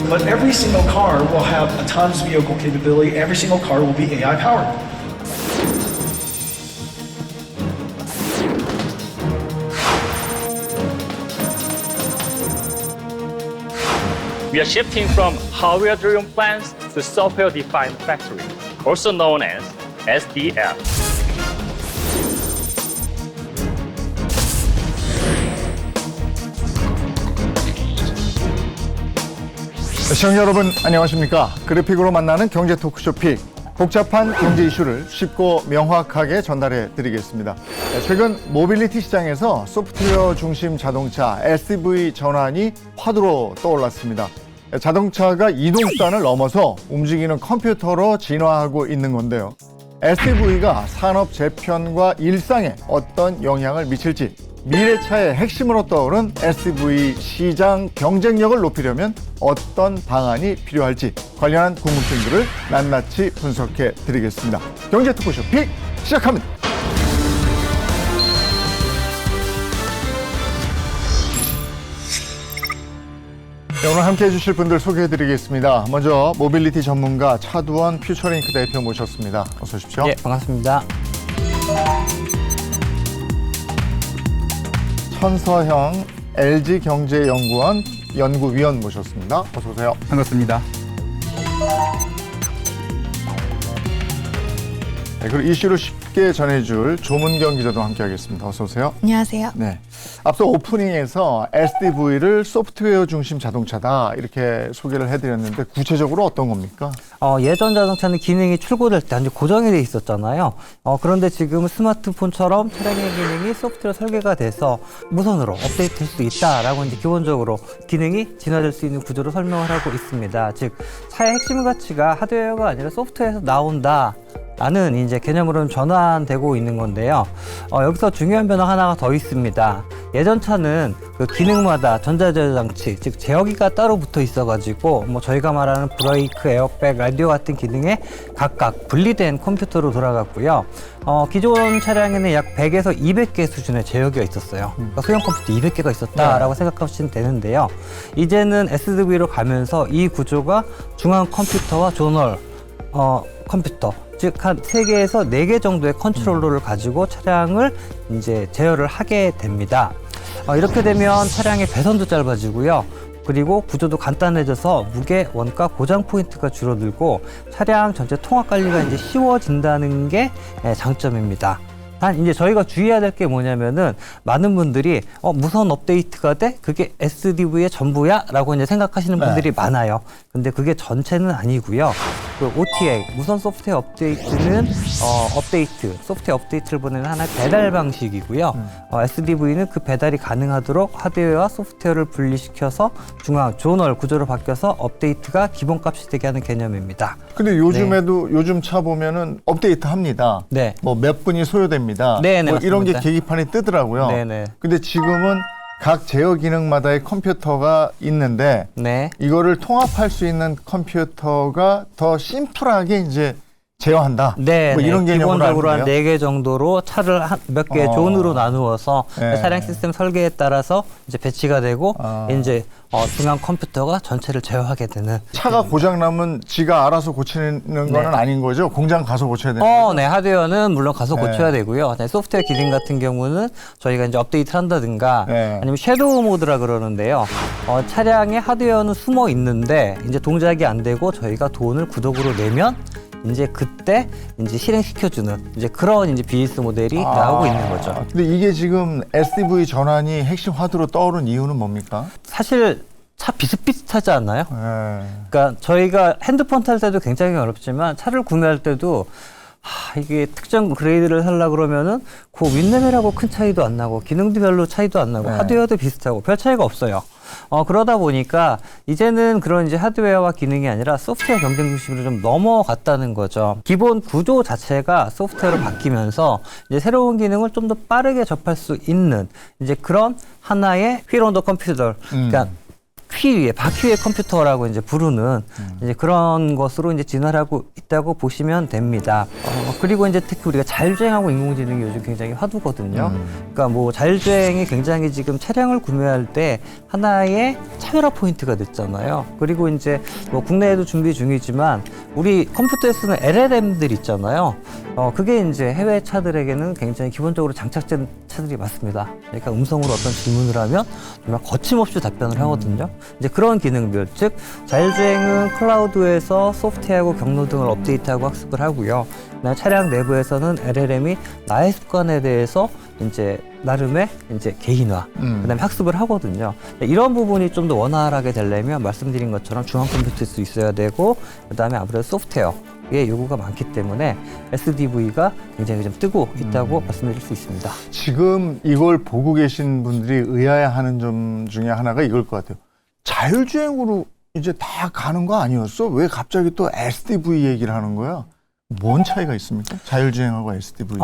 but every single car will have autonomous vehicle capability. Every single car will be AI powered. We are shifting from hardware-driven plants to software-defined factory, also known as SDF. 시청자 여러분 안녕하십니까? 그래픽으로 만나는 경제 토크쇼 픽. 복잡한 경제 이슈를 쉽고 명확하게 전달해 드리겠습니다. 최근 모빌리티 시장에서 소프트웨어 중심 자동차 SDV 전환이 화두로 떠올랐습니다. 자동차가 이동수단을 넘어서 움직이는 컴퓨터로 진화하고 있는 건데요. SDV가 산업 재편과 일상에 어떤 영향을 미칠지, 미래차의 핵심으로 떠오른 SDV 시장 경쟁력을 높이려면 어떤 방안이 필요할지 관련한 궁금증들을 낱낱이 분석해 드리겠습니다. 경제 토크쇼 픽 시작합니다. 네, 오늘 함께해 주실 분들 소개해 드리겠습니다. 먼저 모빌리티 전문가 차두원 퓨처링크 대표 모셨습니다. 어서 오십시오. 예, 반갑습니다. 천서형 LG경제연구원 연구위원 모셨습니다. 어서 오세요. 반갑습니다. 네, 그리고 이슈를 쉽게 전해줄 조문경 기자도 함께하겠습니다. 어서 오세요. 안녕하세요. 네, 앞서 오프닝에서 SDV를 소프트웨어 중심 자동차다 이렇게 소개를 해드렸는데 구체적으로 어떤 겁니까? 예전 자동차는 기능이 출고될 때 완전 고정이 돼 있었잖아요. 그런데 지금 스마트폰처럼 차량의 기능이 소프트웨어 설계가 돼서 무선으로 업데이트될 수 있다라고 이제 기본적으로 기능이 진화될 수 있는 구조로 설명을 하고 있습니다. 즉 차의 핵심 가치가 하드웨어가 아니라 소프트웨어에서 나온다. 라는 이제 개념으로는 전환되고 있는 건데요. 여기서 중요한 변화 하나가 더 있습니다. 예전 차는 그 기능마다 전자제어 장치, 즉 제어기가 따로 붙어 있어가지고 뭐 저희가 말하는 브레이크, 에어백, 라디오 같은 기능에 각각 분리된 컴퓨터로 돌아갔고요. 기존 차량에는 약 100에서 200개 수준의 제어기가 있었어요. 그러니까 소형 컴퓨터 200개가 있었다라고 생각하시면 되는데요. 이제는 SDV로 가면서 이 구조가 중앙 컴퓨터와 조널 컴퓨터, 즉 한 3개에서 4개 정도의 컨트롤러를 가지고 차량을 이제 제어를 하게 됩니다. 이렇게 되면 차량의 배선도 짧아지고요. 그리고 구조도 간단해져서 무게, 원가, 고장 포인트가 줄어들고 차량 전체 통합 관리가 이제 쉬워진다는 게 장점입니다. 단 이제 저희가 주의해야 될 게 뭐냐면은 많은 분들이 무선 업데이트가 돼? 그게 SDV의 전부야? 라고 이제 생각하시는 분들이 많아요. 근데 그게 전체는 아니고요. 그 OTA, 무선 소프트웨어 업데이트는 소프트웨어 업데이트를 보내는 하나의 배달 방식이고요. SDV는 그 배달이 가능하도록 하드웨어와 소프트웨어를 분리시켜서 중앙 조널 구조로 바뀌어서 업데이트가 기본값이 되게 하는 개념입니다. 근데 요즘에도 요즘 차 보면은 업데이트 합니다. 네. 뭐 몇 분이 소요됩니다. 네네, 뭐 이런 게 맞습니다. 계기판이 뜨더라고요. 네네. 근데 지금은 각 제어 기능마다의 컴퓨터가 있는데 네. 이거를 통합할 수 있는 컴퓨터가 더 심플하게 이제 제어한다. 네, 뭐 이런 개념으로 기본적으로 한 알는데요. 4개 정도로 차를 몇 개 존으로 나누어서 네. 차량 시스템 설계에 따라서 이제 배치가 되고 이제 중앙 컴퓨터가 전체를 제어하게 되는. 차가 고장 나면 지가 알아서 고치는 거는 아닌 거죠? 공장 가서 고쳐야 되는 거죠? 네, 하드웨어는 물론 가서 네. 고쳐야 되고요. 네, 소프트웨어 기능 같은 경우는 저희가 이제 업데이트를 한다든가 네. 아니면 섀도우 모드라 그러는데요. 차량의 하드웨어는 숨어 있는데 이제 동작이 안 되고 저희가 돈을 구독으로 내면 이제 그때 이제 실행시켜주는 이제 그런 이제 비즈니스 모델이 나오고 있는 거죠. 근데 이게 지금 SDV 전환이 핵심 화두로 떠오른 이유는 뭡니까? 사실 차 비슷비슷하지 않나요? 네. 그러니까 저희가 핸드폰 탈 때도 굉장히 어렵지만 차를 구매할 때도 이게 특정 그레이드를 살라 그러면은 그 윗레벨하고 큰 차이도 안 나고 기능도 별로 차이도 안 나고 네. 하드웨어도 비슷하고 별 차이가 없어요. 그러다 보니까 이제는 그런 이제 하드웨어와 기능이 아니라 소프트웨어 경쟁 중심으로 좀 넘어갔다는 거죠. 기본 구조 자체가 소프트웨어로 바뀌면서 이제 새로운 기능을 좀 더 빠르게 접할 수 있는 이제 그런 하나의 휠 온 더 컴퓨터, 그러니까 퀴 위에 바퀴 위에 컴퓨터라고 이제 부르는 이제 그런 것으로 이제 진화를 하고 있다고 보시면 됩니다. 그리고 이제 특히 우리가 자율주행하고 인공지능이 요즘 굉장히 화두거든요. 그러니까 뭐 자율주행이 굉장히 지금 차량을 구매할 때 하나의 차별화 포인트가 됐잖아요. 그리고 이제 뭐 국내에도 준비 중이지만 우리 컴퓨터에 쓰는 LLM들 있잖아요. 그게 이제 해외 차들에게는 굉장히 기본적으로 장착된 차들이 많습니다. 그러니까 음성으로 어떤 질문을 하면 정말 거침없이 답변을 하거든요. 이제 그런 기능들, 즉 자율주행은 클라우드에서 소프트웨어하고 경로 등을 업데이트하고 학습을 하고요. 그다음에 차량 내부에서는 LLM이 나의 습관에 대해서 이제 나름의 이제 개인화, 그다음에 학습을 하거든요. 이런 부분이 좀 더 원활하게 되려면 말씀드린 것처럼 중앙 컴퓨터도 있어야 되고, 그다음에 아무래도 소프트웨어의 요구가 많기 때문에 SDV가 굉장히 좀 뜨고 있다고 말씀드릴 수 있습니다. 지금 이걸 보고 계신 분들이 의아해하는 점 중에 하나가 이걸 것 같아요. 자율주행으로 이제 다 가는 거 아니었어? 왜 갑자기 또 SDV 얘기를 하는 거야? 뭔 차이가 있습니까? 자율주행하고 SDV.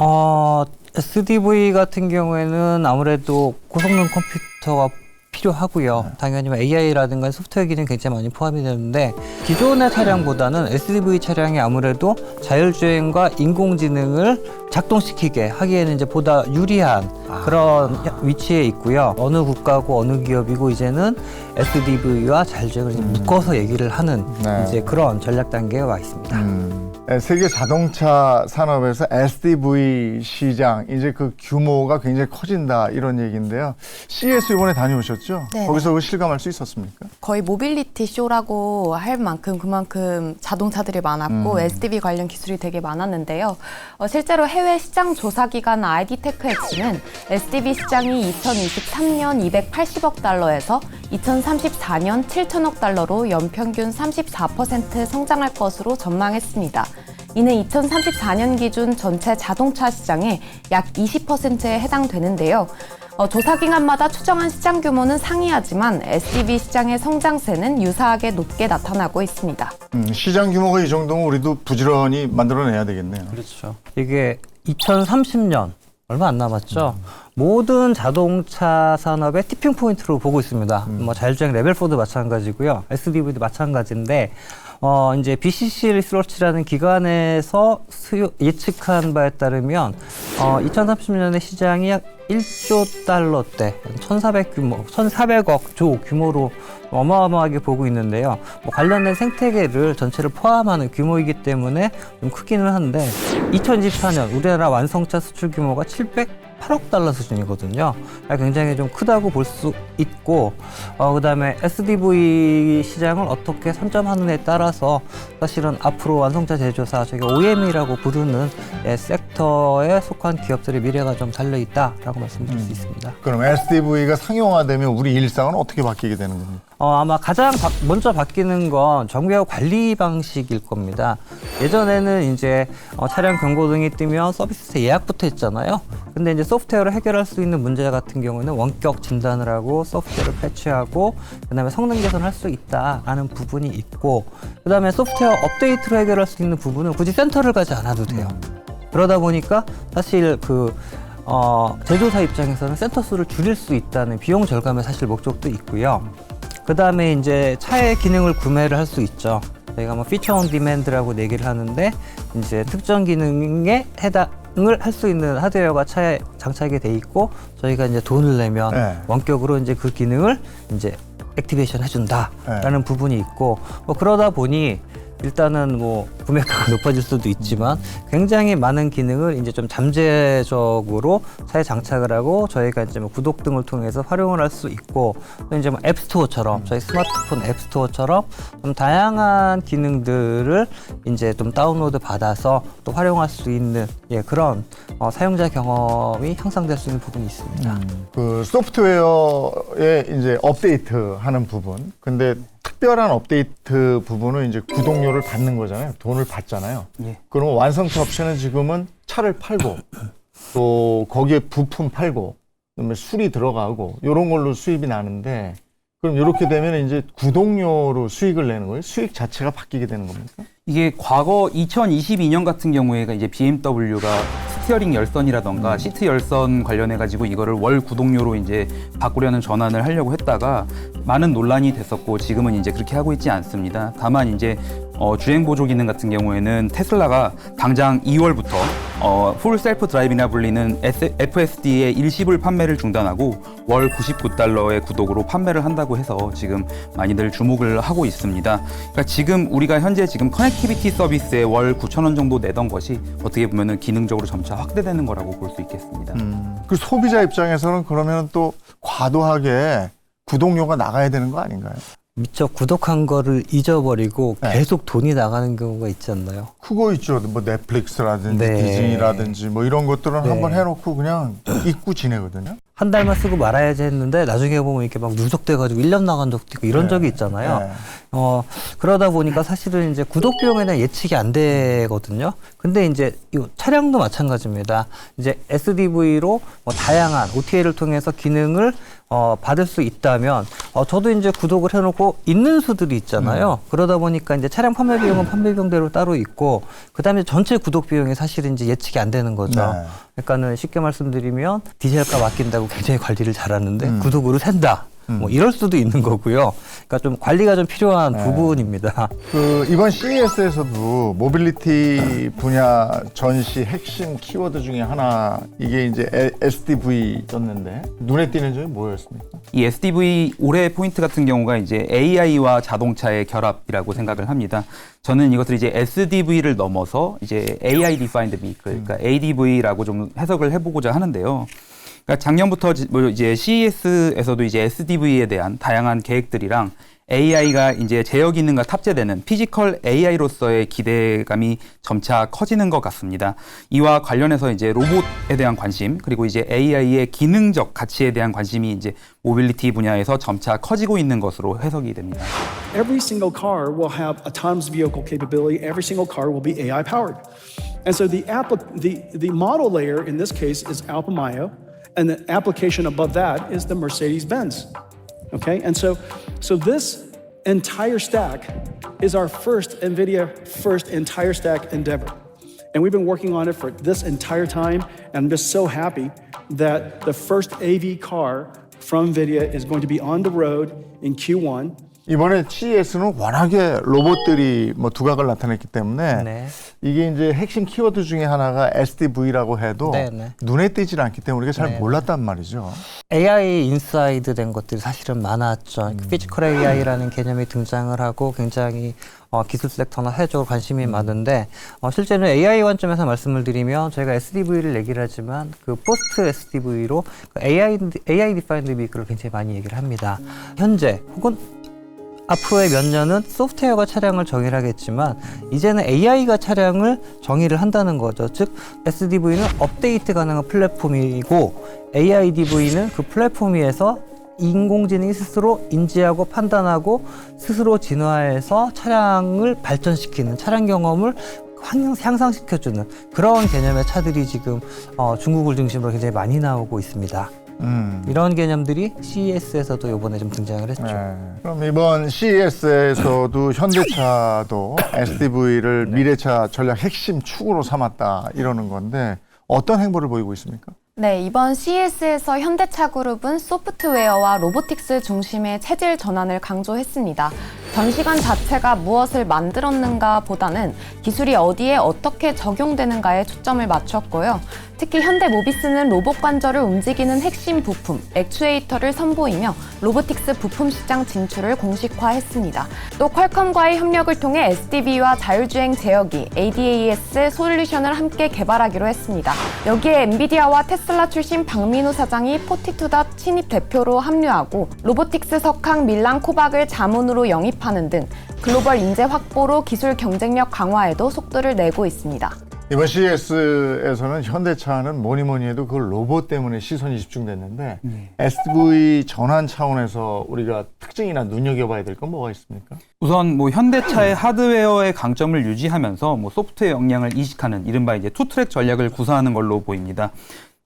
SDV 같은 경우에는 아무래도 고성능 컴퓨터가 필요하고요. 당연히 AI라든가 소프트웨어 기능이 굉장히 많이 포함이 되는데 기존의 차량보다는 SDV 차량이 아무래도 자율주행과 인공지능을 작동시키게 하기에는 이제 보다 유리한 그런 위치에 있고요. 어느 국가고 어느 기업이고 이제는 SDV와 자율주행을 묶어서 얘기를 하는 이제 그런 전략 단계에 와 있습니다. 세계 자동차 산업에서 SDV 시장 이제 그 규모가 굉장히 커진다 이런 얘기인데요. CES 이번에 다녀오셨죠? 네. 거기서 그거 실감할 수 있었습니까? 거의 모빌리티 쇼라고 할 만큼 그만큼 자동차들이 많았고 SDV 관련 기술이 되게 많았는데요. 실제로 해외 시장 조사 기관 ID테크엑스는 SDV 시장이 2023년 280억 달러에서 2034년 7천억 달러로 연평균 34% 성장할 것으로 전망했습니다. 이는 2034년 기준 전체 자동차 시장의 약 20%에 해당되는데요. 조사 기관마다 추정한 시장 규모는 상이하지만 SDV 시장의 성장세는 유사하게 높게 나타나고 있습니다. 시장 규모가 이 정도면 우리도 부지런히 만들어내야 되겠네요. 그렇죠. 이게 2030년 얼마 안 남았죠. 모든 자동차 산업의 티핑 포인트로 보고 있습니다. 뭐 자율주행 레벨 4도 마찬가지고요. SDV도 마찬가지인데 이제 BCC 리서치라는 기관에서 예측한 바에 따르면 2030년에 시장이 약 1조 달러대, 1,400억 조 규모로 어마어마하게 보고 있는데요. 뭐 관련된 생태계를 전체를 포함하는 규모이기 때문에 좀 크기는 한데 2024년 우리나라 완성차 수출 규모가 708억 달러 수준이거든요. 굉장히 좀 크다고 볼 수 있고 그다음에 SDV 시장을 어떻게 선점하느냐에 따라서 사실은 앞으로 완성차 제조사, 저희가 OEM이라고 부르는 섹터에 속한 기업들의 미래가 좀 달려있다라고 말씀드릴 수 있습니다. 그럼 SDV가 상용화되면 우리 일상은 어떻게 바뀌게 되는 겁니까? 아마 가장 먼저 바뀌는 건 정비하고 관리 방식일 겁니다. 예전에는 이제 차량 경고등이 뜨면 서비스 예약부터 했잖아요. 근데 이제 소프트웨어로 해결할 수 있는 문제 같은 경우는 원격 진단을 하고 소프트웨어를 패치하고 그다음에 성능 개선할 수 있다라는 부분이 있고 그다음에 소프트웨어 업데이트로 해결할 수 있는 부분은 굳이 센터를 가지 않아도 돼요. 그러다 보니까 사실 제조사 입장에서는 센터 수를 줄일 수 있다는 비용 절감의 사실 목적도 있고요. 그 다음에 이제 차의 기능을 구매를 할 수 있죠. 저희가 뭐 피처 온 디맨드라고 얘기를 하는데 이제 특정 기능에 해당을 할 수 있는 하드웨어가 차에 장착이 돼 있고 저희가 이제 돈을 내면 원격으로 이제 그 기능을 이제 액티베이션 해준다라는 부분이 있고 그러다 보니 일단은 뭐 구매가가 높아질 수도 있지만 굉장히 많은 기능을 이제 좀 잠재적으로 차에 장착을 하고 저희가 이제 뭐 구독 등을 통해서 활용을 할 수 있고 또 이제 뭐 앱스토어처럼 저희 스마트폰 앱스토어처럼 좀 다양한 기능들을 이제 좀 다운로드 받아서 또 활용할 수 있는 그런 사용자 경험이 향상될 수 있는 부분이 있습니다. 그 소프트웨어에 이제 업데이트하는 부분. 근데 특별한 업데이트 부분은 이제 구독료를 받는 거잖아요. 돈을 받잖아요. 그러면 완성차 업체는 지금은 차를 팔고 또 거기에 부품 팔고 그다음에 수리 들어가고 이런 걸로 수입이 나는데 그럼 이렇게 되면 이제 구독료로 수익을 내는 거예요? 수익 자체가 바뀌게 되는 겁니까? 이게 과거 2022년 같은 경우에가 이제 BMW가 스티어링 열선이라던가 시트 열선 관련해 가지고 이거를 월 구독료로 이제 바꾸려는 전환을 하려고 했다가 많은 논란이 됐었고 지금은 이제 그렇게 하고 있지 않습니다. 다만 이제 주행 보조 기능 같은 경우에는 테슬라가 당장 2월부터 풀 셀프 드라이브나 불리는 FSD의 일시불 판매를 중단하고 월 $99의 구독으로 판매를 한다고 해서 지금 많이들 주목을 하고 있습니다. 그러니까 지금 우리가 현재 지금 커넥티비티 서비스에 월 9,000원 정도 내던 것이 어떻게 보면은 기능적으로 점차 확대되는 거라고 볼 수 있겠습니다. 그 소비자 입장에서는 그러면 또 과도하게 구독료가 나가야 되는 거 아닌가요? 미처 구독한 거를 잊어버리고 네. 계속 돈이 나가는 경우가 있지 않나요? 그거 있죠. 뭐 넷플릭스라든지 네. 디즈니라든지 뭐 이런 것들은 네. 한번 해놓고 그냥 잊고 지내거든요. 한 달만 쓰고 말아야지 했는데 나중에 보면 이렇게 막 누적돼가지고 1년 나간 적도 있고 이런 네. 적이 있잖아요. 네. 그러다 보니까 사실은 이제 구독 비용에 대한 예측이 안 되거든요. 근데 이제 이 차량도 마찬가지입니다. 이제 SDV로 뭐 다양한 OTA를 통해서 기능을 받을 수 있다면 저도 이제 구독을 해놓고 있는 수들이 있잖아요. 그러다 보니까 이제 차량 판매 비용은 판매 비용대로 따로 있고 그다음에 전체 구독 비용이 사실은 이제 예측이 안 되는 거죠. 네. 그러니까는 쉽게 말씀드리면 디젤값 아낀다고 굉장히 관리를 잘하는데 구독으로 샌다. 뭐 이럴 수도 있는 거고요. 그러니까 좀 관리가 좀 필요한 부분입니다. 그 이번 CES에서도 모빌리티 분야 전시 핵심 키워드 중에 하나 이게 이제 SDV였는데 눈에 띄는 점이 뭐였습니까? 이 SDV 올해 포인트 같은 경우가 이제 AI와 자동차의 결합이라고 생각을 합니다. 저는 이것을 이제 SDV를 넘어서 이제 AI Defined Vehicle, 그러니까 ADV라고 좀 해석을 해보고자 하는데요. 그러니까 작년부터 이제 CES에서도 이제 SDV에 대한 다양한 계획들이랑 AI가 이제 제어 기능과 탑재되는 피지컬 AI로서의 기대감이 점차 커지는 것 같습니다. 이와 관련해서 이제 로봇에 대한 관심 그리고 이제 AI의 기능적 가치에 대한 관심이 이제 모빌리티 분야에서 점차 커지고 있는 것으로 해석이 됩니다. Every single car will have autonomous vehicle capability. Every single car will be AI powered. And so the model layer in this case is Alfa Romeo, and the application above that is the Mercedes-Benz. Okay, and so this entire stack is our first NVIDIA first entire stack endeavor. And we've been working on it for this entire time, and I'm just so happy that the first AV car from NVIDIA is going to be on the road in Q1. 이번에 CES는 워낙에 로봇들이 뭐 두각을 나타냈기 때문에 네. 이게 이제 핵심 키워드 중에 하나가 SDV라고 해도 네, 네. 눈에 띄질 않기 때문에 우리가 잘 네, 몰랐단 말이죠. AI 인사이드 된 것들이 사실은 많았죠. 피지컬 AI라는 개념이 등장을 하고 굉장히 기술 섹터나 사회적으로 관심이 많은데 실제는 AI 관점에서 말씀을 드리면 저희가 SDV를 얘기를 하지만 그 포스트 SDV로 AI 디파인드 비클을 굉장히 많이 얘기를 합니다. 현재 혹은 앞으로의 몇 년은 소프트웨어가 차량을 정의를 하겠지만 이제는 AI가 차량을 정의를 한다는 거죠. 즉 SDV는 업데이트 가능한 플랫폼이고 AIDV는 그 플랫폼 위에서 인공지능이 스스로 인지하고 판단하고 스스로 진화해서 차량을 발전시키는 차량 경험을 향상시켜주는 그런 개념의 차들이 지금 중국을 중심으로 굉장히 많이 나오고 있습니다. 이런 개념들이 CES에서도 이번에 좀 등장을 했죠. 네. 그럼 이번 CES에서도 현대차도 SDV를 미래차 전략 핵심 축으로 삼았다 이러는 건데 어떤 행보를 보이고 있습니까? 네, 이번 CES에서 현대차 그룹은 소프트웨어와 로보틱스 중심의 체질 전환을 강조했습니다. 전시관 자체가 무엇을 만들었는가 보다는 기술이 어디에 어떻게 적용되는가에 초점을 맞췄고요. 특히 현대모비스는 로봇 관절을 움직이는 핵심 부품, 액추에이터를 선보이며 로보틱스 부품 시장 진출을 공식화했습니다. 또 퀄컴과의 협력을 통해 SDV와 자율주행 제어기, ADAS 솔루션을 함께 개발하기로 했습니다. 여기에 엔비디아와 테슬라 출신 박민우 사장이 포티투닷 신입 대표로 합류하고 로보틱스 석항 밀란 코박을 자문으로 영입하는 등 글로벌 인재 확보로 기술 경쟁력 강화에도 속도를 내고 있습니다. 이번 CES에서는 현대차는 뭐니 해도 그 로봇 때문에 시선이 집중됐는데 SDV 전환 차원에서 우리가 특징이나 눈여겨봐야 될 건 뭐가 있습니까? 우선 뭐 현대차의 하드웨어의 강점을 유지하면서 뭐 소프트웨어 역량을 이식하는 이른바 이제 투트랙 전략을 구사하는 걸로 보입니다.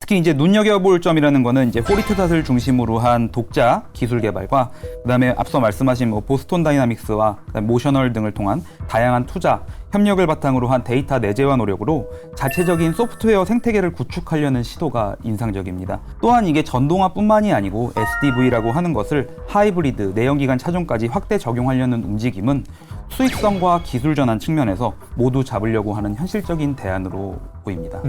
특히 이제 눈여겨볼 점이라는 거는 이제 포티투닷을 중심으로 한 독자 기술 개발과 그다음에 앞서 말씀하신 뭐 보스톤 다이나믹스와 그다음에 모셔널 등을 통한 다양한 투자 협력을 바탕으로 한 데이터 내재화 노력으로 자체적인 소프트웨어 생태계를 구축하려는 시도가 인상적입니다. 또한 이게 전동화뿐만이 아니고 SDV라고 하는 것을 하이브리드, 내연기관 차종까지 확대 적용하려는 움직임은 수익성과 기술 전환 측면에서 모두 잡으려고 하는 현실적인 대안으로 보입니다.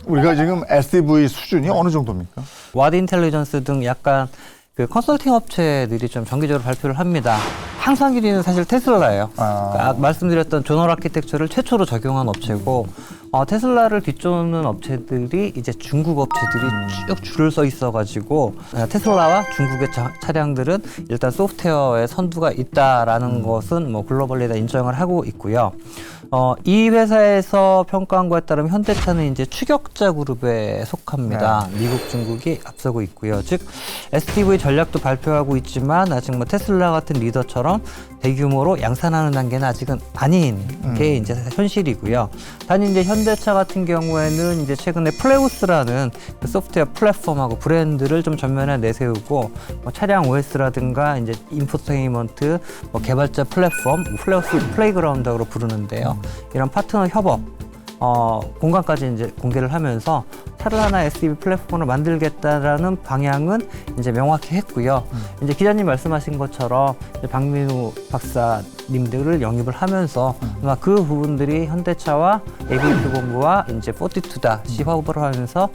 우리가 지금 SDV 수준이 어느 정도입니까? 와드 인텔리전스 등 약간 그 컨설팅 업체들이 좀 정기적으로 발표를 합니다. 항상 1위는 사실 테슬라예요. 아까 말씀드렸던 조널 아키텍처를 최초로 적용한 업체고 테슬라를 뒤쫓는 업체들이 이제 중국 업체들이 쭉 줄을 서 있어가지고 테슬라와 중국의 차량들은 일단 소프트웨어에 선두가 있다라는 것은 뭐 글로벌리 다 인정을 하고 있고요. 이 회사에서 평가한 거에 따르면 현대차는 이제 추격자 그룹에 속합니다. 미국, 중국이 앞서고 있고요. 즉 SDV 전략도 발표하고 있지만 아직 뭐 테슬라 같은 리더처럼 대규모로 양산하는 단계는 아직은 아닌 게 이제 현실이고요. 단 이제 현대차 같은 경우에는 이제 최근에 플레우스라는 그 소프트웨어 플랫폼하고 브랜드를 좀 전면에 내세우고 뭐 차량 OS라든가 이제 인포테인먼트, 뭐 개발자 플랫폼, 플레우스 플레이그라운드로 부르는데요. 이런 파트너 협업 공간까지 이제 공개를 하면서 차를 하나 SDV 플랫폼으로 만들겠다라는 방향은 이제 명확히 했고요. 이제 기자님 말씀하신 것처럼 이제 박민우 박사님들을 영입을 하면서 아마 그 부분들이 현대차와 ABP본부와 이제 42다시 화합을 하면서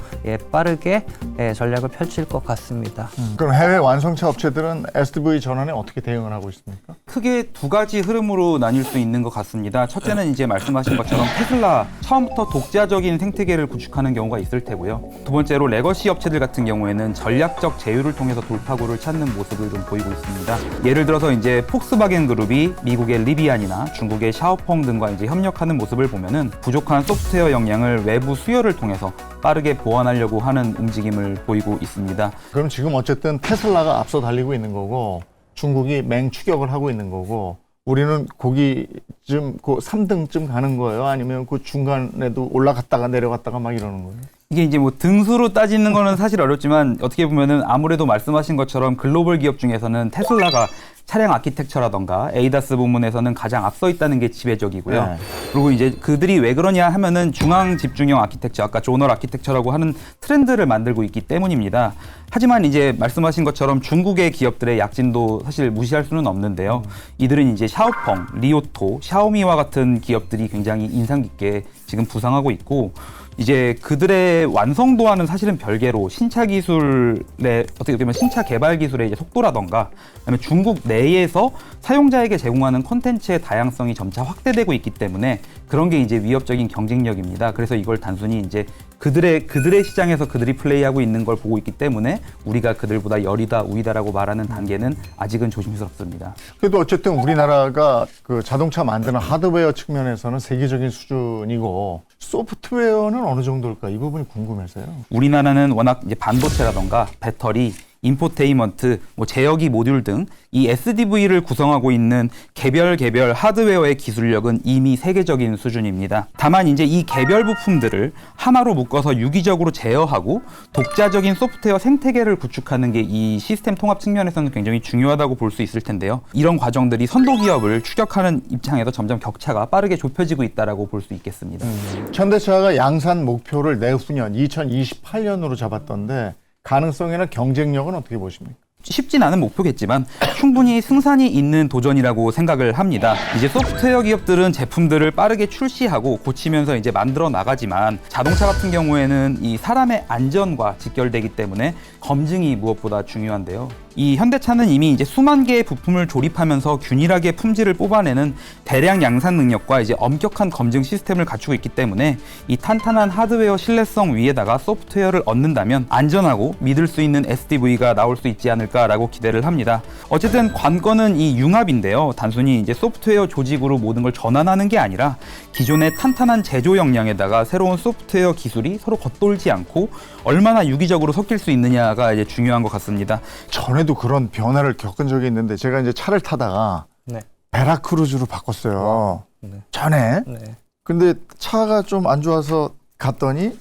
빠르게 전략을 펼칠 것 같습니다. 그럼 해외 완성차 업체들은 SDV 전환에 어떻게 대응을 하고 있습니까? 크게 두 가지 흐름으로 나뉠 수 있는 것 같습니다. 첫째는 이제 말씀하신 것처럼 테슬라 처음부터 독자적인 생태계를 구축하는 경우가 있을 테고요. 두 번째로 레거시 업체들 같은 경우에는 전략적 제휴를 통해서 돌파구를 찾는 모습을 좀 보이고 있습니다. 예를 들어서 이제 폭스바겐 그룹이 미국의 리비안이나 중국의 샤오펑 등과 이제 협력하는 모습을 보면은 부족한 소프트웨어 역량을 외부 수요를 통해서 빠르게 보완하려고 하는 움직임을 보이고 있습니다. 그럼 지금 어쨌든 테슬라가 앞서 달리고 있는 거고 중국이 맹추격을 하고 있는 거고 우리는 거기쯤 그 3등쯤 가는 거예요? 아니면 그 중간에도 올라갔다가 내려갔다가 막 이러는 거예요? 이게 이제 뭐 등수로 따지는 거는 사실 어렵지만 어떻게 보면은 아무래도 말씀하신 것처럼 글로벌 기업 중에서는 테슬라가 차량 아키텍처라던가 에이다스 부문에서는 가장 앞서 있다는 게 지배적이고요. 네. 그리고 이제 그들이 왜 그러냐 하면은 중앙 집중형 아키텍처, 아까 조널 아키텍처라고 하는 트렌드를 만들고 있기 때문입니다. 하지만 이제 말씀하신 것처럼 중국의 기업들의 약진도 사실 무시할 수는 없는데요. 이들은 이제 샤오펑, 리오토, 샤오미와 같은 기업들이 굉장히 인상 깊게 지금 부상하고 있고 이제 그들의 완성도와는 사실은 별개로 신차 기술의 어떻게 보면 신차 개발 기술의 이제 속도라던가 그다음에 중국 내에서 사용자에게 제공하는 콘텐츠의 다양성이 점차 확대되고 있기 때문에 그런 게 이제 위협적인 경쟁력입니다. 그래서 이걸 단순히 이제 그들의 시장에서 그들이 플레이하고 있는 걸 보고 있기 때문에 우리가 그들보다 열이다 우위다라고 말하는 단계는 아직은 조심스럽습니다. 그래도 어쨌든 우리나라가 그 자동차 만드는 하드웨어 측면에서는 세계적인 수준이고 소프트웨어는 어느 정도일까? 이 부분이 궁금해서요. 우리나라는 워낙 이제 반도체라던가 배터리, 인포테인먼트, 뭐 제어기 모듈 등 이 SDV를 구성하고 있는 개별 하드웨어의 기술력은 이미 세계적인 수준입니다. 다만 이제 이 개별 부품들을 하나로 묶어서 유기적으로 제어하고 독자적인 소프트웨어 생태계를 구축하는 게 이 시스템 통합 측면에서는 굉장히 중요하다고 볼 수 있을 텐데요. 이런 과정들이 선도 기업을 추격하는 입장에서 점점 격차가 빠르게 좁혀지고 있다라고 볼 수 있겠습니다. 현대차가 양산 목표를 내후년 2028년으로 잡았던데 가능성이나 경쟁력은 어떻게 보십니까? 쉽진 않은 목표겠지만 충분히 승산이 있는 도전이라고 생각을 합니다. 이제 소프트웨어 기업들은 제품들을 빠르게 출시하고 고치면서 이제 만들어 나가지만 자동차 같은 경우에는 이 사람의 안전과 직결되기 때문에 검증이 무엇보다 중요한데요. 이 현대차는 이미 이제 수만 개의 부품을 조립하면서 균일하게 품질을 뽑아내는 대량 양산 능력과 이제 엄격한 검증 시스템을 갖추고 있기 때문에 이 탄탄한 하드웨어 신뢰성 위에다가 소프트웨어를 얻는다면 안전하고 믿을 수 있는 SDV가 나올 수 있지 않을까라고 기대를 합니다. 어쨌든 관건은 이 융합인데요. 단순히 이제 소프트웨어 조직으로 모든 걸 전환하는 게 아니라 기존의 탄탄한 제조 역량에다가 새로운 소프트웨어 기술이 서로 겉돌지 않고 얼마나 유기적으로 섞일 수 있느냐가 이제 중요한 것 같습니다. 전에도 그런 변화를 겪은 적이 있는데 제가 이제 차를 타다가 네. 베라크루즈로 바꿨어요. 네. 전에. 네. 근데 차가 좀 안 좋아서 갔더니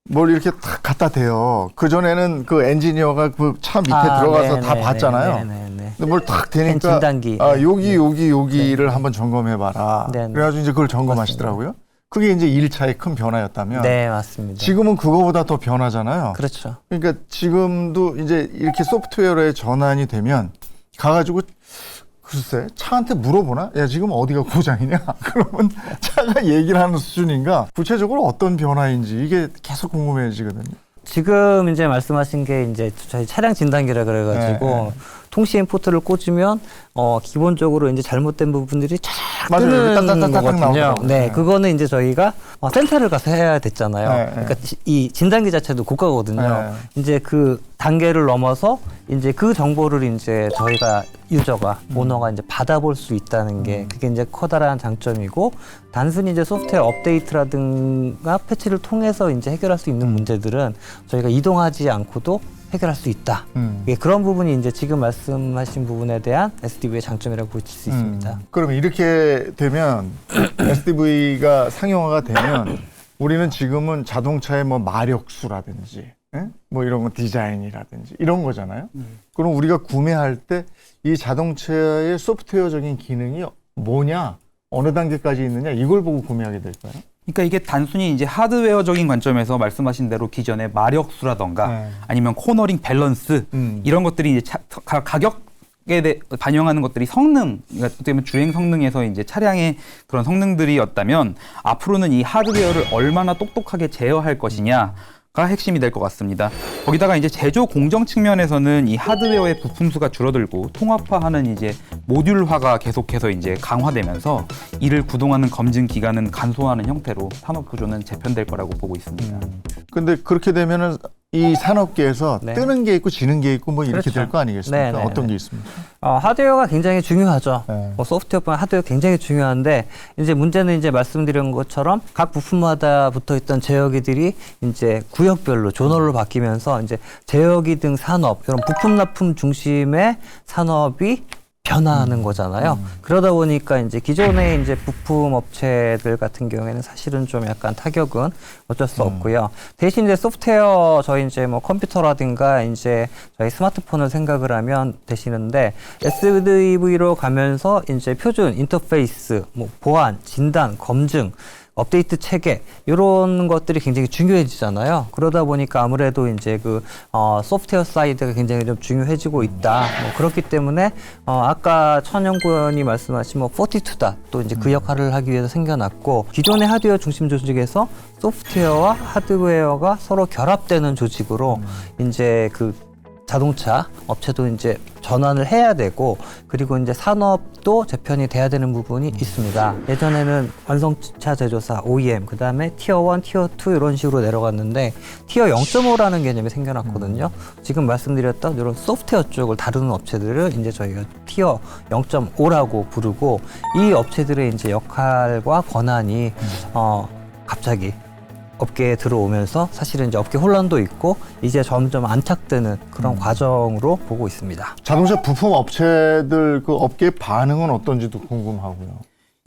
뭘 이렇게 탁 갖다 대요. 그전에는 그 엔지니어가 그 차 밑에 아, 들어가서 네, 다 네, 봤잖아요. 네, 네, 네. 근데 뭘 탁 대니까 진단기. 아, 여기를 한번 점검해봐라. 네, 네. 그래가지고 이제 그걸 점검하시더라고요. 그게 이제 1차의 큰 변화였다면 네, 맞습니다. 지금은 그거보다 더 변하잖아요. 그렇죠. 그러니까 지금도 이제 이렇게 소프트웨어에 전환이 되면 가가지고 글쎄 차한테 물어보나? 야 지금 어디가 고장이냐? 그러면 차가 얘기를 하는 수준인가? 구체적으로 어떤 변화인지 이게 계속 궁금해지거든요. 지금 이제 말씀하신 게 이제 저희 차량 진단기라 그래가지고 네, 네. 통신 포트를 꽂으면 기본적으로 이제 잘못된 부분들이 쫙 맞아요. 뜨는 따따따따 거거든요. 나오더라고요. 네, 네. 그거는 이제 저희가 센터를 가서 해야 됐잖아요. 네, 네. 그러니까 이 진단기 자체도 고가거든요. 네. 이제 그 단계를 넘어서 이제 그 정보를 이제 저희가 유저가 오너가 이제 받아볼 수 있다는 게 그게 이제 커다란 장점이고 단순히 이제 소프트웨어 업데이트라든가 패치를 통해서 이제 해결할 수 있는 문제들은 저희가 이동하지 않고도 해결할 수 있다. 예, 그런 부분이 이제 지금 말씀하신 부분에 대한 SDV의 장점이라고 볼 수 있습니다. 그러면 이렇게 되면 SDV가 상용화가 되면 우리는 지금은 자동차의 뭐 마력수라든지 뭐 이런 거 디자인이라든지 이런 거잖아요. 그럼 우리가 구매할 때 이 자동차의 소프트웨어적인 기능이 뭐냐, 어느 단계까지 있느냐 이걸 보고 구매하게 될까요? 그러니까 이게 단순히 이제 하드웨어적인 관점에서 말씀하신 대로 기존의 마력수라던가 네. 아니면 코너링 밸런스 이런 것들이 이제 가격에 반영하는 것들이 성능, 그러니까 어떻게 보면 주행 성능에서 이제 차량의 그런 성능들이었다면 앞으로는 이 하드웨어를 얼마나 똑똑하게 제어할 것이냐. 가 핵심이 될 것 같습니다. 거기다가 이제 제조 공정 측면에서는 이 하드웨어의 부품 수가 줄어들고 통합화하는 이제 모듈화가 계속해서 이제 강화되면서 이를 구동하는 검증 기간은 간소화하는 형태로 산업 구조는 재편될 거라고 보고 있습니다. 근데 그렇게 되면은 이 산업계에서 네. 뜨는 게 있고 지는 게 있고 뭐 이렇게 그렇죠. 될 거 아니겠습니까? 네, 네, 어떤 네. 게 있습니까? 하드웨어가 굉장히 중요하죠. 네. 뭐 소프트웨어뿐만 하드웨어 굉장히 중요한데 이제 문제는 이제 말씀드린 것처럼 각 부품마다 붙어 있던 제어기들이 이제 구역별로 조널로 바뀌면서 이제 제어기 등 산업 이런 부품 납품 중심의 산업이 변화하는 거잖아요. 그러다 보니까 이제 기존의 이제 부품 업체들 같은 경우에는 사실은 좀 약간 타격은 어쩔 수 없고요. 대신 이제 소프트웨어 저희 이제 뭐 컴퓨터라든가 이제 저희 스마트폰을 생각을 하면 되시는데 SDV로 가면서 이제 표준 인터페이스, 뭐 보안, 진단, 검증 업데이트 체계 이런 것들이 굉장히 중요해지잖아요. 그러다 보니까 아무래도 이제 그 소프트웨어 사이드가 굉장히 좀 중요해지고 있다. 뭐 그렇기 때문에 아까 천연구원이 말씀하신 뭐 42다 또 이제 그 역할을 하기 위해서 생겨났고 기존의 하드웨어 중심 조직에서 소프트웨어와 하드웨어가 서로 결합되는 조직으로 이제 그 자동차 업체도 이제 전환을 해야 되고 그리고 이제 산업도 재편이 돼야 되는 부분이 있습니다. 예전에는 완성차 제조사 OEM 그다음에 티어 1, 티어 2 이런 식으로 내려갔는데 티어 0.5라는 개념이 생겨났거든요. 지금 말씀드렸던 이런 소프트웨어 쪽을 다루는 업체들을 이제 저희가 티어 0.5라고 부르고 이 업체들의 이제 역할과 권한이 갑자기 업계에 들어오면서 사실은 이제 업계 혼란도 있고 이제 점점 안착되는 그런 과정으로 보고 있습니다. 자동차 부품 업체들 그 업계 반응은 어떤지도 궁금하고요.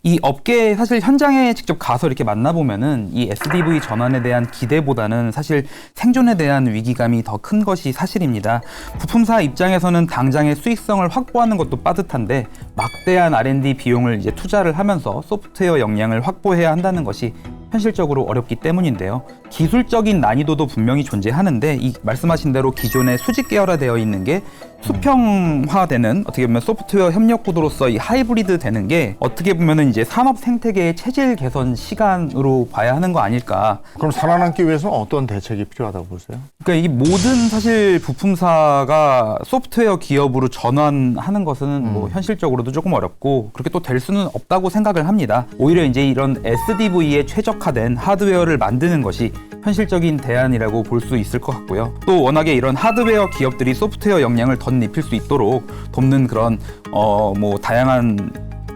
이 업계 사실 현장에 직접 가서 이렇게 만나보면은 이 SDV 전환에 대한 기대보다는 사실 생존에 대한 위기감이 더 큰 것이 사실입니다. 부품사 입장에서는 당장의 수익성을 확보하는 것도 빠듯한데 막대한 R&D 비용을 이제 투자를 하면서 소프트웨어 역량을 확보해야 한다는 것이 현실적으로 어렵기 때문인데요. 기술적인 난이도도 분명히 존재하는데 이 말씀하신 대로 기존에 수직 계열화되어 있는 게 수평화되는 어떻게 보면 소프트웨어 협력 구도로서 이 하이브리드 되는 게 어떻게 보면은 이제 산업 생태계의 체질 개선 시간으로 봐야 하는 거 아닐까. 그럼 살아남기 위해서는 어떤 대책이 필요하다고 보세요? 그러니까 이 모든 사실 부품사가 소프트웨어 기업으로 전환하는 것은 뭐 현실적으로도 조금 어렵고 그렇게 또 될 수는 없다고 생각을 합니다. 오히려 이제 이런 SDV에 최적화된 하드웨어를 만드는 것이 현실적인 대안이라고 볼 수 있을 것 같고요. 또 워낙에 이런 하드웨어 기업들이 소프트웨어 역량을 덧입힐 수 있도록 돕는 그런 뭐 다양한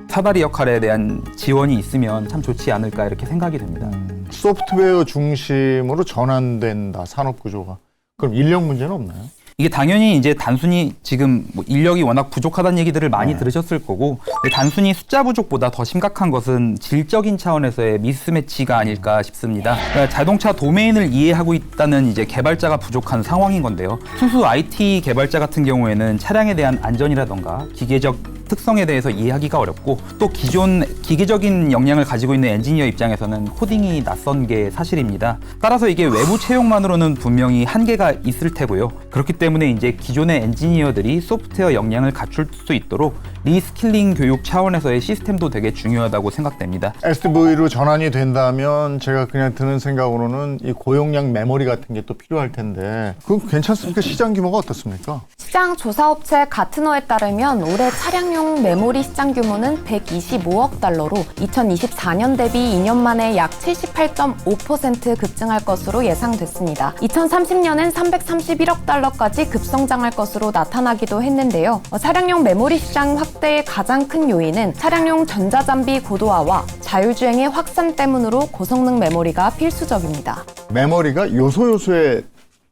사다리 역할에 대한 지원이 있으면 참 좋지 않을까 이렇게 생각이 됩니다. 소프트웨어 중심으로 전환된다 산업 구조가. 그럼 인력 문제는 없나요? 이게 당연히 이제 단순히 지금 뭐 인력이 워낙 부족하다는 얘기들을 많이 들으셨을 거고, 근데 단순히 숫자 부족보다 더 심각한 것은 질적인 차원에서의 미스매치가 아닐까 싶습니다. 그러니까 자동차 도메인을 이해하고 있다는 이제 개발자가 부족한 상황인 건데요. 순수 IT 개발자 같은 경우에는 차량에 대한 안전이라던가 기계적 특성에 대해서 이해하기가 어렵고, 또 기존 기계적인 역량을 가지고 있는 엔지니어 입장에서는 코딩이 낯선 게 사실입니다. 따라서 이게 외부 채용만으로는 분명히 한계가 있을 테고요. 그렇기 때문에 이제 기존의 엔지니어들이 소프트웨어 역량을 갖출 수 있도록 리스킬링 교육 차원에서의 시스템도 되게 중요하다고 생각됩니다. SDV로 전환이 된다면 제가 그냥 드는 생각으로는 이 고용량 메모리 같은 게 또 필요할 텐데, 그건 괜찮습니까? 시장 규모가 어떻습니까? 시장 조사업체 가트너에 따르면 올해 차량용 메모리 시장 규모는 125억 달러로 2024년 대비 2년 만에 약 78.5% 급증할 것으로 예상됐습니다. 2030년엔 331억 달러까지 급성장할 것으로 나타나기도 했는데요. 차량용 메모리 시장 확대의 가장 큰 요인은 차량용 전자장비 고도화와 자율주행의 확산 때문으로 고성능 메모리가 필수적입니다. 메모리가 요소에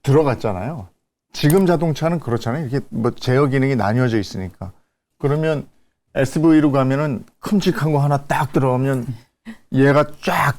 들어갔잖아요. 지금 자동차는 그렇잖아요. 이렇게 뭐 제어 기능이 나뉘어져 있으니까. 그러면 SV로 가면은 큼직한 거 하나 딱 들어가면 얘가 쫙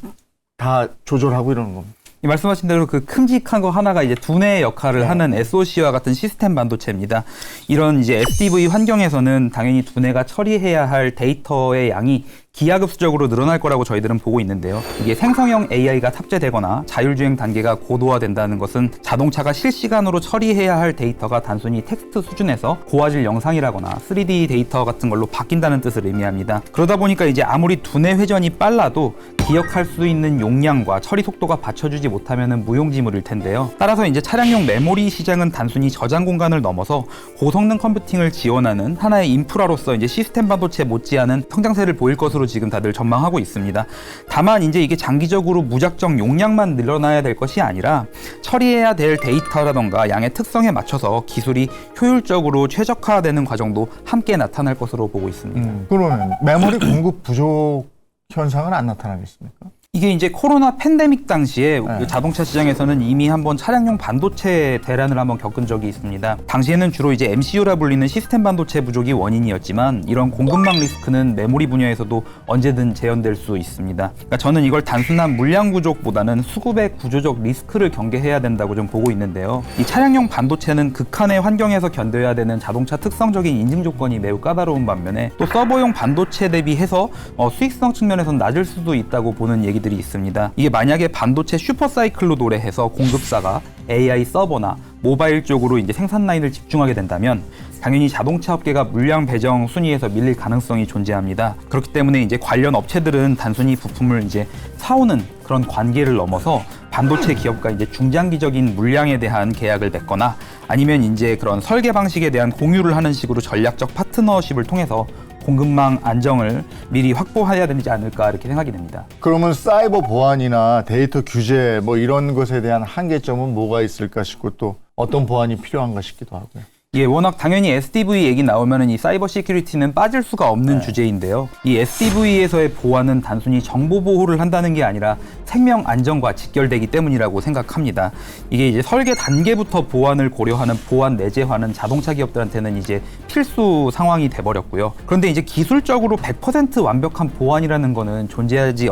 다 조절하고 이러는 겁니다. 이 말씀하신 대로 그 큼직한 거 하나가 이제 두뇌의 역할을 하는 SoC와 같은 시스템 반도체입니다. 이런 이제 SDV 환경에서는 당연히 두뇌가 처리해야 할 데이터의 양이 기하급수적으로 늘어날 거라고 저희들은 보고 있는데요. 이게 생성형 AI가 탑재되거나 자율주행 단계가 고도화된다는 것은 자동차가 실시간으로 처리해야 할 데이터가 단순히 텍스트 수준에서 고화질 영상이라거나 3D 데이터 같은 걸로 바뀐다는 뜻을 의미합니다. 그러다 보니까 이제 아무리 두뇌 회전이 빨라도 기억할 수 있는 용량과 처리 속도가 받쳐주지 못하면 무용지물일 텐데요. 따라서 이제 차량용 메모리 시장은 단순히 저장 공간을 넘어서 고성능 컴퓨팅을 지원하는 하나의 인프라로서 이제 시스템 반도체 못지않은 성장세를 보일 것으로 지금 다들 전망하고 있습니다. 다만 이제 이게 장기적으로 무작정 용량만 늘어나야 될 것이 아니라 처리해야 될 데이터라던가 양의 특성에 맞춰서 기술이 효율적으로 최적화되는 과정도 함께 나타날 것으로 보고 있습니다. 그러면 메모리 공급 부족 현상은 안 나타나겠습니까? 이게 이제 코로나 팬데믹 당시에 자동차 시장에서는 이미 한번 차량용 반도체 대란을 한번 겪은 적이 있습니다. 당시에는 주로 이제 MCU라 불리는 시스템 반도체 부족이 원인이었지만, 이런 공급망 리스크는 메모리 분야에서도 언제든 재현될 수 있습니다. 그러니까 저는 이걸 단순한 물량 부족보다는 수급의 구조적 리스크를 경계해야 된다고 좀 보고 있는데요. 이 차량용 반도체는 극한의 환경에서 견뎌야 되는 자동차 특성적인 인증 조건이 매우 까다로운 반면에, 또 서버용 반도체 대비해서 수익성 측면에선 낮을 수도 있다고 보는 얘기 들이 있습니다. 이게 만약에 반도체 슈퍼사이클로 도래해서 공급사가 AI 서버나 모바일 쪽으로 이제 생산 라인을 집중하게 된다면 당연히 자동차 업계가 물량 배정 순위에서 밀릴 가능성이 존재합니다. 그렇기 때문에 이제 관련 업체들은 단순히 부품을 이제 사오는 그런 관계를 넘어서 반도체 기업과 이제 중장기적인 물량에 대한 계약을 맺거나, 아니면 이제 그런 설계 방식에 대한 공유를 하는 식으로 전략적 파트너십을 통해서 공급망 안정을 미리 확보해야 되지 않을까, 이렇게 생각이 됩니다. 그러면 사이버 보안이나 데이터 규제 뭐 이런 것에 대한 한계점은 뭐가 있을까 싶고, 또 어떤 보안이 필요한가 싶기도 하고요. 예, 워낙 당연히 SDV 얘기 나오면은 이 사이버 시큐리티는 빠질 수가 없는 주제인데요. 이 SDV에서의 보안은 단순히 정보 보호를 한다는 게 아니라 생명 안전과 직결되기 때문이라고 생각합니다. 이게 이제 설계 단계부터 보안을 고려하는 보안 내재화는 자동차 기업들한테는 이제 필수 상황이 돼버렸고요. 그런데 이제 기술적으로 100% 완벽한 보안이라는 거는 존재하기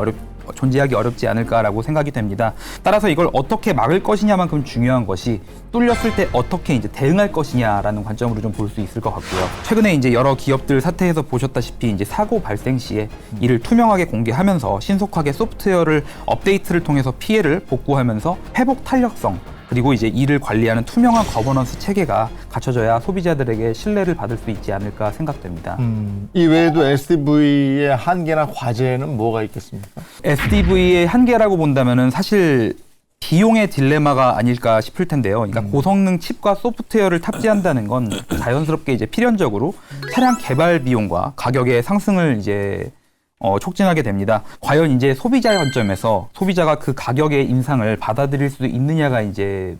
어렵지 않을까라고 생각이 됩니다. 따라서 이걸 어떻게 막을 것이냐만큼 중요한 것이 뚫렸을 때 어떻게 이제 대응할 것이냐라는 관점으로 좀 볼 수 있을 것 같고요. 최근에 이제 여러 기업들 사태에서 보셨다시피 이제 사고 발생 시에 이를 투명하게 공개하면서 신속하게 소프트웨어를 업데이트를 통해서 피해를 복구하면서 회복 탄력성, 그리고 이제 이를 관리하는 투명한 거버넌스 체계가 갖춰져야 소비자들에게 신뢰를 받을 수 있지 않을까 생각됩니다. 이 외에도 SDV의 한계나 과제는 뭐가 있겠습니까? SDV의 한계라고 본다면은 사실 비용의 딜레마가 아닐까 싶을 텐데요. 그러니까 고성능 칩과 소프트웨어를 탑재한다는 건 자연스럽게 이제 필연적으로 차량 개발 비용과 가격의 상승을 이제 촉진하게 됩니다. 과연 이제 소비자 관점에서 소비자가 그 가격의 인상을 받아들일 수 있느냐가 이제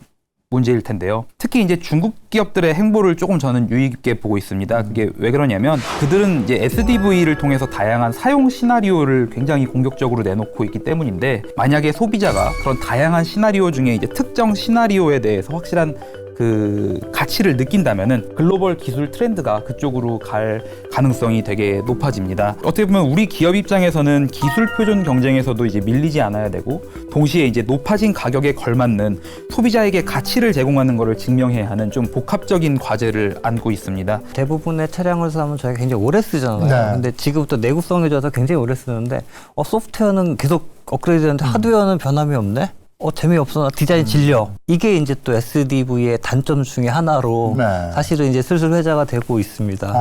문제일 텐데요. 특히 이제 중국 기업들의 행보를 조금 저는 유의 깊게 보고 있습니다. 그게 왜 그러냐면 그들은 이제 SDV를 통해서 다양한 사용 시나리오를 굉장히 공격적으로 내놓고 있기 때문인데, 만약에 소비자가 그런 다양한 시나리오 중에 이제 특정 시나리오에 대해서 확실한 그 가치를 느낀다면은 글로벌 기술 트렌드가 그쪽으로 갈 가능성이 되게 높아집니다. 어떻게 보면 우리 기업 입장에서는 기술 표준 경쟁에서도 이제 밀리지 않아야 되고 동시에 이제 높아진 가격에 걸맞는 소비자에게 가치를 제공하는 것을 증명해야 하는 좀 복합적인 과제를 안고 있습니다. 대부분의 차량을 사면 저희가 굉장히 오래 쓰잖아요. 네. 근데 지금부터 내구성해져서 굉장히 오래 쓰는데 소프트웨어는 계속 업그레이드 되는데 하드웨어는 변함이 없네? 재미없어. 나 디자인 질려. 이게 이제 또 SDV의 단점 중에 하나로 네. 사실은 이제 슬슬 회자가 되고 있습니다.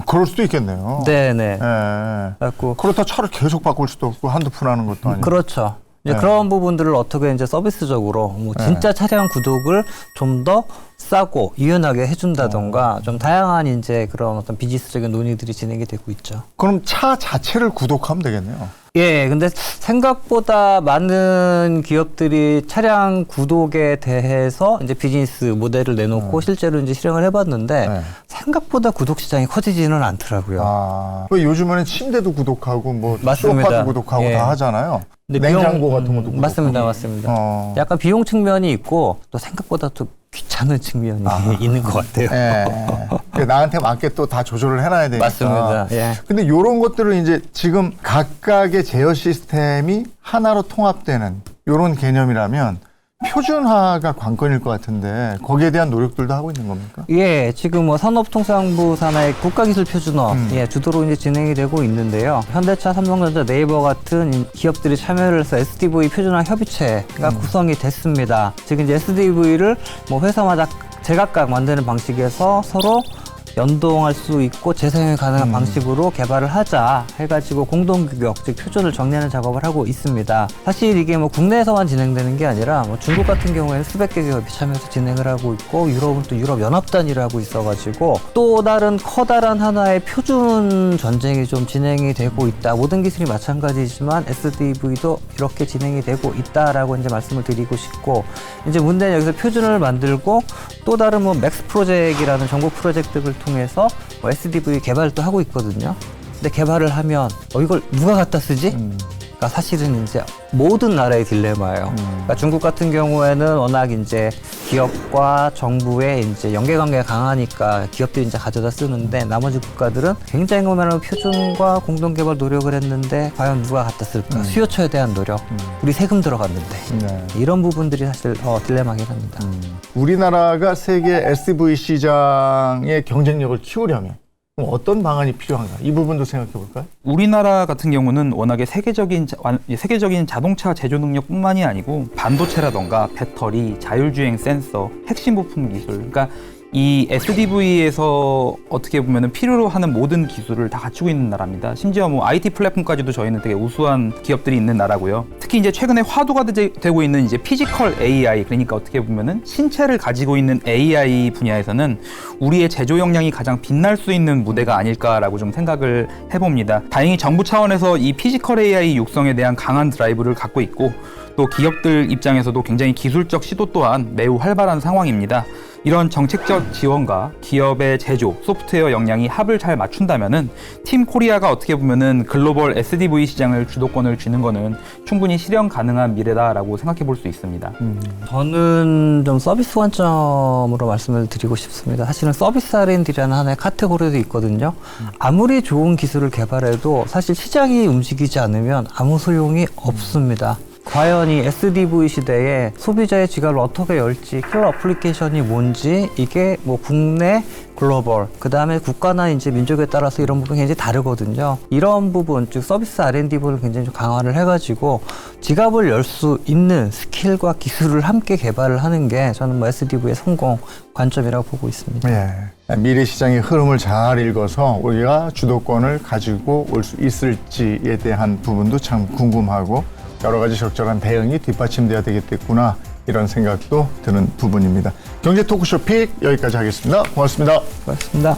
그럴 수도 있겠네요. 네네. 예. 그래갖고 그렇다 차를 계속 바꿀 수도 없고 한두 푼 하는 것도 아니고. 그렇죠. 이제 네. 그런 부분들을 어떻게 이제 서비스적으로 뭐 진짜 차량 구독을 좀 더 싸고 유연하게 해준다던가 좀 다양한 이제 그런 어떤 비즈니스적인 논의들이 진행이 되고 있죠. 그럼 차 자체를 구독하면 되겠네요. 예, 근데 생각보다 많은 기업들이 차량 구독에 대해서 이제 비즈니스 모델을 내놓고 실제로 이제 실행을 해봤는데 네. 생각보다 구독 시장이 커지지는 않더라고요. 요즘에는 침대도 구독하고 뭐 맞습니다. 소파도 구독하고 예. 다 하잖아요. 근데 냉장고 같은 것도 구독하고. 맞습니다. 약간 비용 측면이 있고 또 생각보다 또 귀찮은 측면이 있는 것 같아요. 예. 나한테 맞게 또 다 조절을 해놔야 되니까. 맞습니다. 예. 근데 이런 것들을 이제 지금 각각의 제어 시스템이 하나로 통합되는 이런 개념이라면 표준화가 관건일 것 같은데 거기에 대한 노력들도 하고 있는 겁니까? 예, 지금 뭐 산업통상부 산하의 국가기술 표준화 주도로 이제 진행이 되고 있는데요. 현대차, 삼성전자, 네이버 같은 기업들이 참여를 해서 SDV 표준화 협의체가 구성이 됐습니다. 지금 이제 SDV를 뭐 회사마다 제각각 만드는 방식에서 서로 연동할 수 있고 재사용이 가능한 방식으로 개발을 하자 해가지고 공동규격, 즉 표준을 정리하는 작업을 하고 있습니다. 사실 이게 뭐 국내에서만 진행되는 게 아니라 뭐 중국 같은 경우에는 수백 개 기업이 참여해서 진행을 하고 있고 유럽은 또 유럽 연합 단위로 하고 있어가지고 또 다른 커다란 하나의 표준 전쟁이 좀 진행이 되고 있다. 모든 기술이 마찬가지지만 SDV도 이렇게 진행이 되고 있다라고 이제 말씀을 드리고 싶고 이제 문제는 여기서 표준을 만들고 또 다른 뭐 맥스 프로젝트라는 정부 프로젝트를 통해서 뭐 SDV 개발도 하고 있거든요. 근데 개발을 하면 이걸 누가 갖다 쓰지? 그러니까 사실은 이제 모든 나라의 딜레마예요. 그러니까 중국 같은 경우에는 워낙 이제 기업과 정부의 이제 연계관계가 강하니까 기업들이 이제 가져다 쓰는데 나머지 국가들은 굉장히 많은 표준과 공동개발 노력을 했는데 과연 누가 갖다 쓸까? 수요처에 대한 노력. 우리 세금 들어갔는데. 네. 이런 부분들이 사실 딜레마긴 합니다. 우리나라가 세계 SDV 시장의 경쟁력을 키우려면 그럼 어떤 방안이 필요한가? 이 부분도 생각해 볼까요? 우리나라 같은 경우는 워낙에 세계적인 자동차 제조 능력뿐만이 아니고 반도체라던가 배터리, 자율주행 센서, 핵심 부품 기술, 그러니까 이 SDV에서 어떻게 보면은 필요로 하는 모든 기술을 다 갖추고 있는 나라입니다. 심지어 뭐 IT 플랫폼까지도 저희는 되게 우수한 기업들이 있는 나라고요. 특히 이제 최근에 화두가 되고 있는 이제 피지컬 AI, 그러니까 어떻게 보면은 신체를 가지고 있는 AI 분야에서는 우리의 제조 역량이 가장 빛날 수 있는 무대가 아닐까라고 좀 생각을 해봅니다. 다행히 정부 차원에서 이 피지컬 AI 육성에 대한 강한 드라이브를 갖고 있고 또 기업들 입장에서도 굉장히 기술적 시도 또한 매우 활발한 상황입니다. 이런 정책적 지원과 기업의 제조, 소프트웨어 역량이 합을 잘 맞춘다면은 팀 코리아가 어떻게 보면은 글로벌 SDV 시장을 주도권을 쥐는 거는 충분히 실현 가능한 미래다라고 생각해 볼 수 있습니다. 저는 좀 서비스 관점으로 말씀을 드리고 싶습니다. 사실은 서비스 R&D라는 하나의 카테고리도 있거든요. 아무리 좋은 기술을 개발해도 사실 시장이 움직이지 않으면 아무 소용이 없습니다. 과연 이 SDV 시대에 소비자의 지갑을 어떻게 열지, 킬러 어플리케이션이 뭔지, 이게 뭐 국내, 글로벌, 그 다음에 국가나 이제 민족에 따라서 이런 부분이 굉장히 다르거든요. 이런 부분, 즉 서비스 R&D 부분을 굉장히 좀 강화를 해가지고 지갑을 열 수 있는 스킬과 기술을 함께 개발을 하는 게 저는 뭐 SDV의 성공 관점이라고 보고 있습니다. 예. 미래 시장의 흐름을 잘 읽어서 우리가 주도권을 가지고 올 수 있을지에 대한 부분도 참 궁금하고 여러 가지 적절한 대응이 뒷받침돼야 되겠구나 이런 생각도 드는 부분입니다. 경제 토크쇼 픽 여기까지 하겠습니다. 고맙습니다. 고맙습니다.